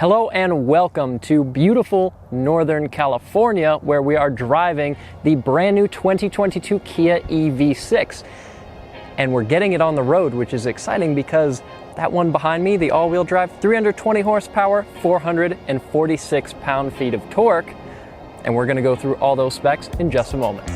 Hello and welcome to beautiful Northern California, where we are driving the brand new 2022 Kia EV6. And we're getting it on the road, which is exciting because that one behind me, the all-wheel drive, 320 horsepower, 446 pound-feet of torque. And we're gonna go through all those specs in just a moment.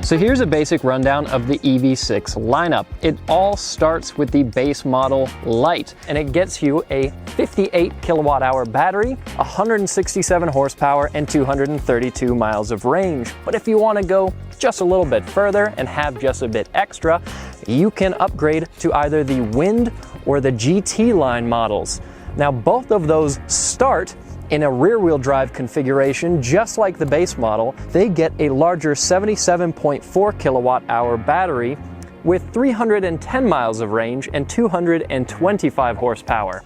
So here's a basic rundown of the EV6 lineup. It all starts with the base model Lite, and it gets you a 58 kilowatt hour battery, 167 horsepower, and 232 miles of range. But if you want to go just a little bit further and have just a bit extra, you can upgrade to either the Wind or the GT line models. Now, both of those start in a rear-wheel drive configuration, just like the base model. They get a larger 77.4 kilowatt hour battery with 310 miles of range and 225 horsepower.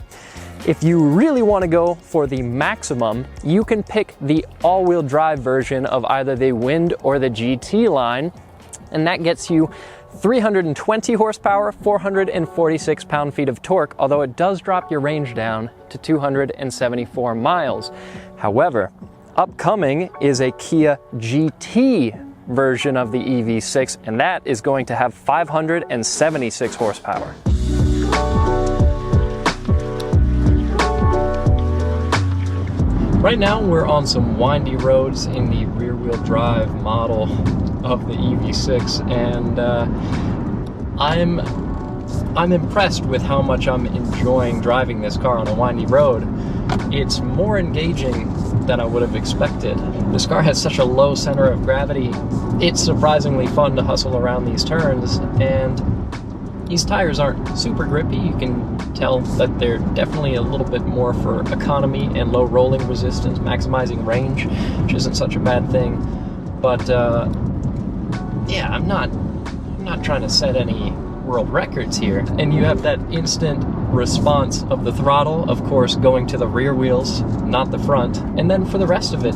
If you really want to go for the maximum, you can pick the all-wheel drive version of either the Wind or the GT line, and that gets you 320 horsepower, 446 pound-feet of torque, although it does drop your range down to 274 miles. However, upcoming is a Kia GT version of the EV6, and that is going to have 576 horsepower. Right now we're on some windy roads in the rear-wheel drive model of the EV6, and I'm impressed with how much I'm enjoying driving this car on a windy road. It's more engaging than I would have expected. This car has such a low center of gravity. It's surprisingly fun to hustle around these turns, and these tires aren't super grippy. You can tell that they're definitely a little bit more for economy and low rolling resistance, maximizing range, which isn't such a bad thing. But yeah, I'm not trying to set any world records here. And you have that instant response of the throttle, of course, going to the rear wheels, not the front. And then for the rest of it,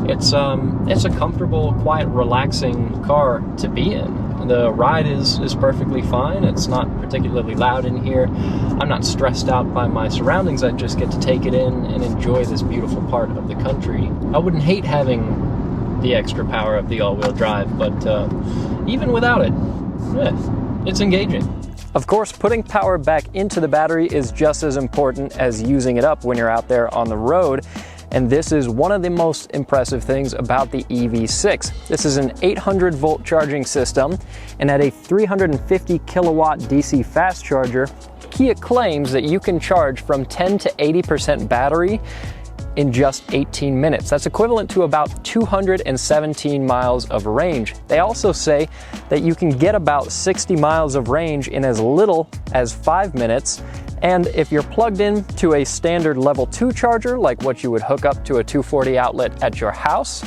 it's a comfortable, quiet, relaxing car to be in. The ride is perfectly fine. It's not particularly loud in here. I'm not stressed out by my surroundings. I just get to take it in and enjoy this beautiful part of the country. I wouldn't hate having the extra power of the all-wheel drive, but even without it, it's engaging. Of course, putting power back into the battery is just as important as using it up when you're out there on the road. And this is one of the most impressive things about the EV6. This is an 800 volt charging system, and at a 350 kilowatt DC fast charger, Kia claims that you can charge from 10 to 80% battery in just 18 minutes. That's equivalent to about 217 miles of range. They also say that you can get about 60 miles of range in as little as 5 minutes. And if you're plugged in to a standard level 2 charger, like what you would hook up to a 240 outlet at your house,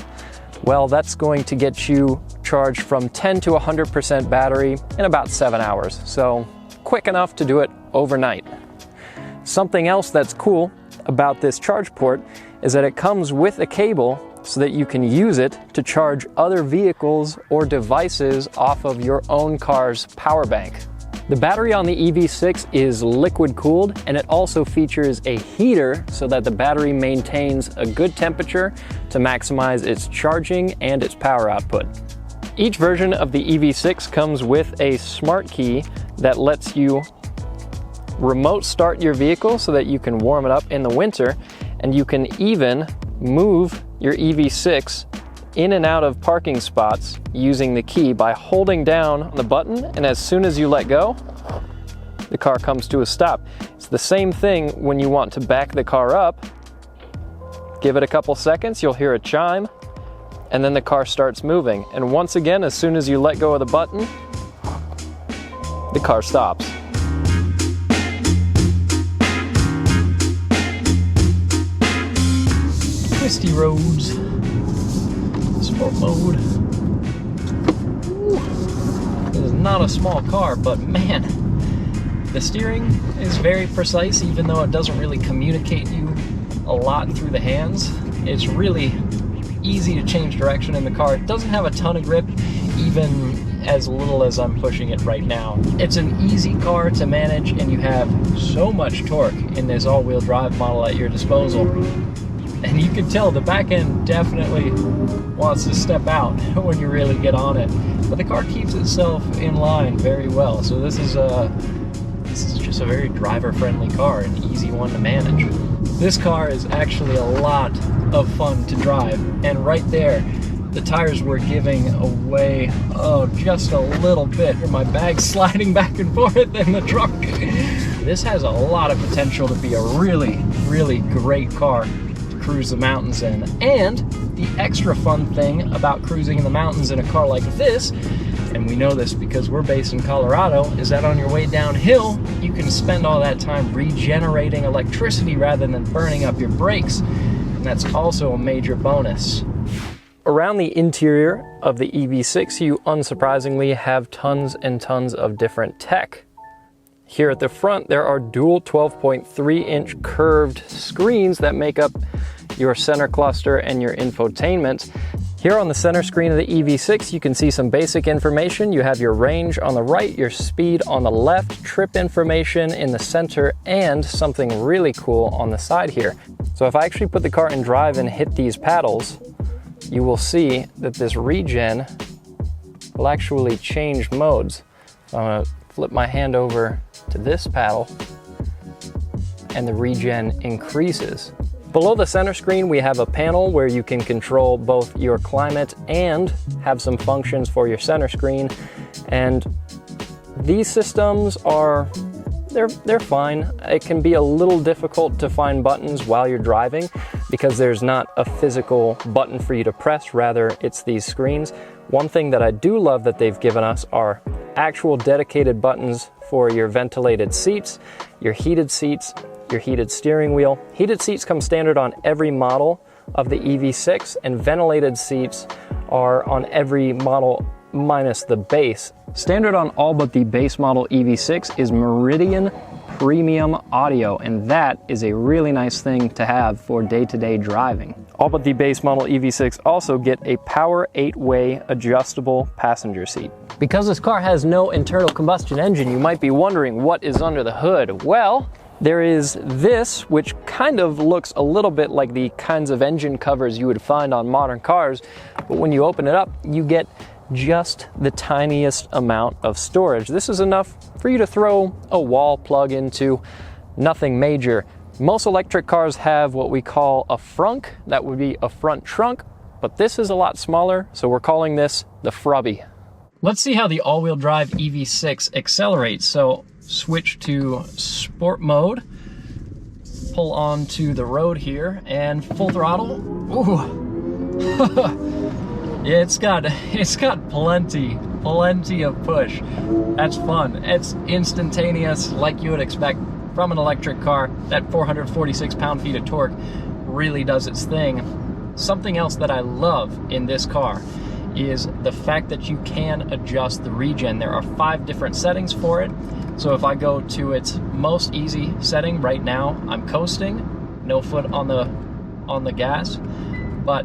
well, that's going to get you charged from 10 to 100% battery in about 7 hours. So quick enough to do it overnight. Something else that's cool about this charge port is that it comes with a cable so that you can use it to charge other vehicles or devices off of your own car's power bank. The battery on the EV6 is liquid cooled, and it also features a heater so that the battery maintains a good temperature to maximize its charging and its power output. Each version of the EV6 comes with a smart key that lets you remote start your vehicle so that you can warm it up in the winter, and you can even move your EV6 in and out of parking spots using the key by holding down the button, and as soon as you let go, the car comes to a stop. It's the same thing when you want to back the car up. Give it a couple seconds, you'll hear a chime, and then the car starts moving. And once again, as soon as you let go of the button, the car stops. Twisty roads. Sport mode. Ooh, this is not a small car, but man, the steering is very precise, even though it doesn't really communicate you a lot through the hands. It's really easy to change direction in the car. It doesn't have a ton of grip, even as little as I'm pushing it right now. It's an easy car to manage, and you have so much torque in this all-wheel drive model at your disposal. And you can tell the back end definitely wants to step out when you really get on it. But the car keeps itself in line very well. So this is just a very driver-friendly car, an easy one to manage. This car is actually a lot of fun to drive. And right there, the tires were giving away, just a little bit. My bag's sliding back and forth in the trunk. This has a lot of potential to be a really, really great car to cruise the mountains in. And the extra fun thing about cruising in the mountains in a car like this, and we know this because we're based in Colorado, is that on your way downhill, you can spend all that time regenerating electricity rather than burning up your brakes. And that's also a major bonus. Around the interior of the EV6, you unsurprisingly have tons and tons of different tech. Here at the front, there are dual 12.3-inch curved screens that make up your center cluster and your infotainment. Here on the center screen of the EV6, you can see some basic information. You have your range on the right, your speed on the left, trip information in the center, and something really cool on the side here. So if I actually put the car in drive and hit these paddles, you will see that this regen will actually change modes. So I'm going to flip my hand over to this paddle, and the regen increases. Below the center screen, we have a panel where you can control both your climate and have some functions for your center screen. And these systems are, they're fine. It can be a little difficult to find buttons while you're driving because there's not a physical button for you to press, rather it's these screens. One thing that I do love that they've given us are actual dedicated buttons for your ventilated seats, your heated seats, your heated steering wheel. Heated seats come standard on every model of the EV6, and ventilated seats are on every model minus the base. Standard on all but the base model EV6 is Meridian Premium Audio, and that is a really nice thing to have for day-to-day driving. All but the base model EV6 also get a power 8-way adjustable passenger seat. Because this car has no internal combustion engine, you might be wondering what is under the hood. Well, there is this, which kind of looks a little bit like the kinds of engine covers you would find on modern cars, but when you open it up, you get just the tiniest amount of storage. This is enough for you to throw a wall plug into, nothing major. Most electric cars have what we call a frunk, that would be a front trunk, but this is a lot smaller, so we're calling this the Frubby. Let's see how the all-wheel drive EV6 accelerates. So switch to sport mode, pull onto the road here, and full throttle. Ooh. Yeah, it's got plenty of push. That's fun. It's instantaneous, like you would expect from an electric car. That 446 pound-feet of torque really does its thing. Something else that I love in this car is the fact that you can adjust the regen. There are 5 different settings for it. So if I go to its most easy setting right now, I'm coasting, no foot on the gas, but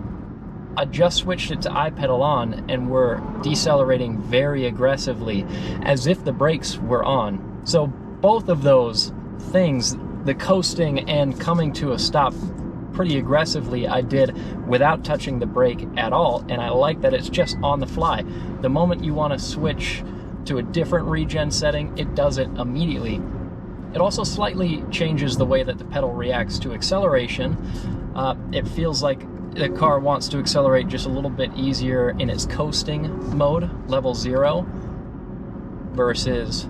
I just switched it to I-pedal on, and we're decelerating very aggressively as if the brakes were on. So both of those things, the coasting and coming to a stop pretty aggressively, I did without touching the brake at all, and I like that it's just on the fly. The moment you want to switch to a different regen setting, it does it immediately. It also slightly changes the way that the pedal reacts to acceleration. It feels like the car wants to accelerate just a little bit easier in its coasting mode, level 0, versus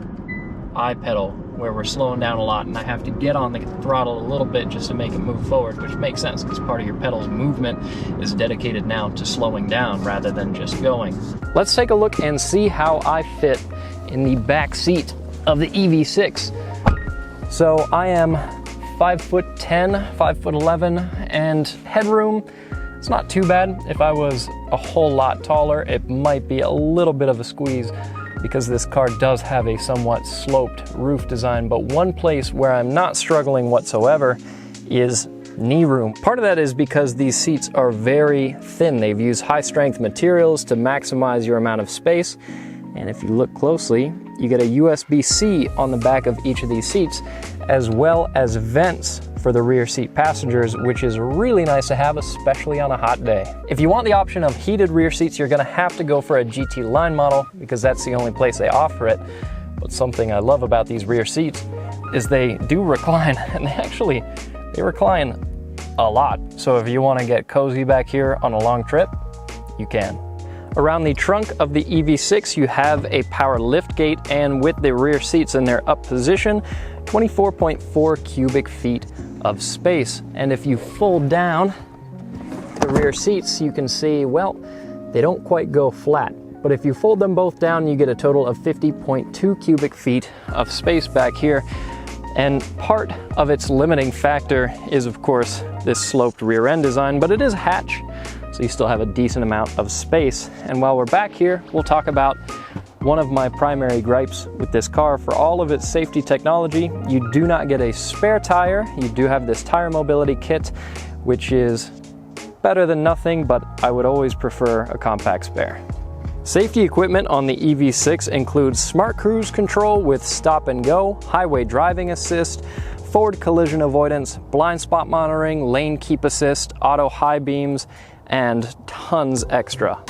I-pedal, where we're slowing down a lot and I have to get on the throttle a little bit just to make it move forward, which makes sense because part of your pedal's movement is dedicated now to slowing down rather than just going. Let's take a look and see how I fit in the back seat of the EV6. So I am 5'10", 5'11", and headroom, it's not too bad. If I was a whole lot taller, it might be a little bit of a squeeze because this car does have a somewhat sloped roof design. But one place where I'm not struggling whatsoever is knee room. Part of that is because these seats are very thin. They've used high strength materials to maximize your amount of space. And if you look closely, you get a USB-C on the back of each of these seats, as well as vents for the rear seat passengers, which is really nice to have, especially on a hot day. If you want the option of heated rear seats, you're gonna have to go for a GT line model because that's the only place they offer it. But something I love about these rear seats is they do recline, and they recline a lot. So if you wanna get cozy back here on a long trip, you can. Around the trunk of the EV6, you have a power lift gate, and with the rear seats in their up position, 24.4 cubic feet of space. And if you fold down the rear seats, you can see, well, they don't quite go flat. But if you fold them both down, you get a total of 50.2 cubic feet of space back here. And part of its limiting factor is, of course, this sloped rear end design, but it is a hatch, so you still have a decent amount of space. And while we're back here, we'll talk about one of my primary gripes with this car. For all of its safety technology, you do not get a spare tire. You do have this tire mobility kit, which is better than nothing, but I would always prefer a compact spare. Safety equipment on the EV6 includes smart cruise control with stop and go, highway driving assist, forward collision avoidance, blind spot monitoring, lane keep assist, auto high beams, and tons extra.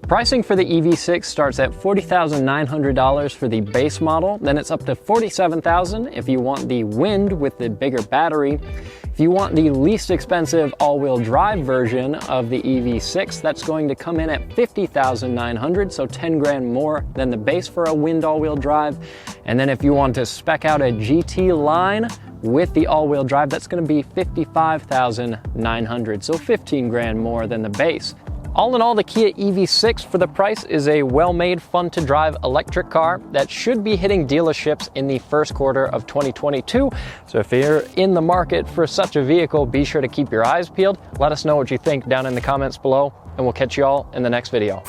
Pricing for the EV6 starts at $40,900 for the base model, then it's up to $47,000 if you want the Wind with the bigger battery. If you want the least expensive all-wheel drive version of the EV6, that's going to come in at $50,900, so 10 grand more than the base for a Wind all-wheel drive. And then if you want to spec out a GT line with the all-wheel drive, that's going to be $55,900, so 15 grand more than the base. All in all, the Kia EV6 for the price is a well-made, fun-to-drive electric car that should be hitting dealerships in the first quarter of 2022. So if you're in the market for such a vehicle, be sure to keep your eyes peeled. Let us know what you think down in the comments below, and we'll catch you all in the next video.